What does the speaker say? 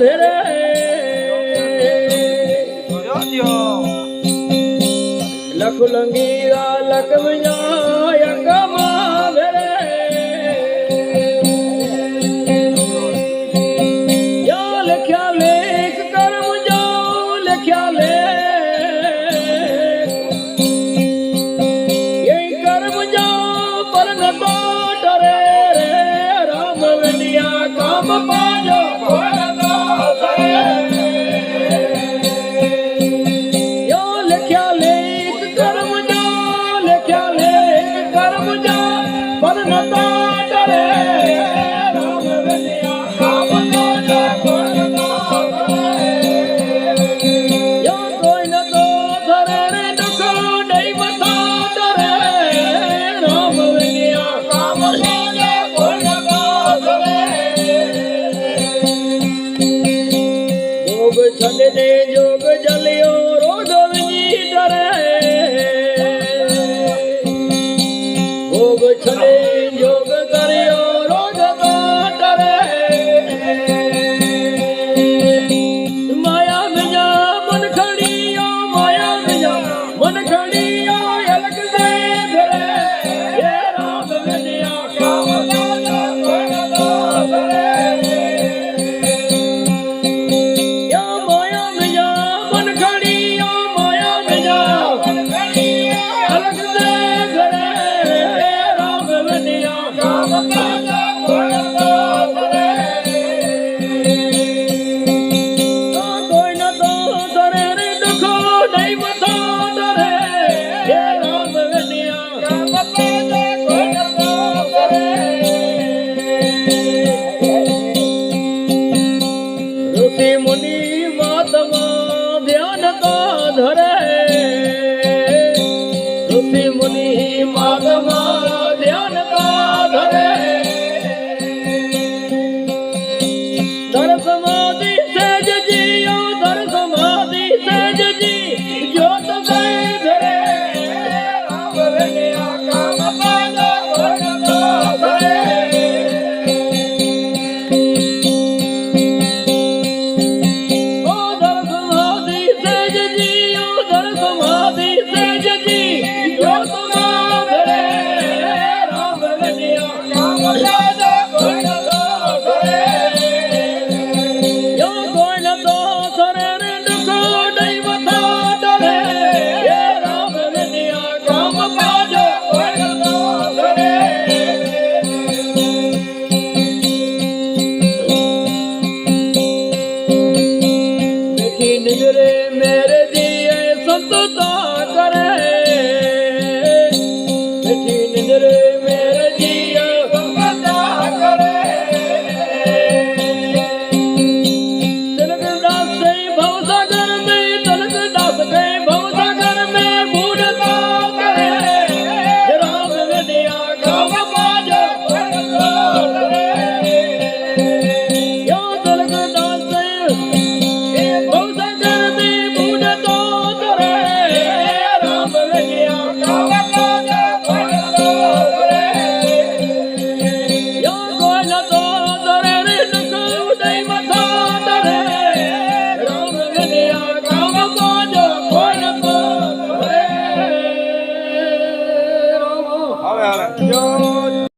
भेरे लख लंगीरा लख अंगमा भेरे या लिख्या लेख कर्म जाओ लिख्या लेख यही कर्म जाओ पर न तो डरे रे राम विंडिया काम पाजो छड़ने जोग जलियो रोग विजी डरे भोग छड़े जोग करियो रोग तो डरे माया में जा मन खड़ियो माया में जा मन खड़ियो अलग से फिरे ये राम विंडिया काम तो करे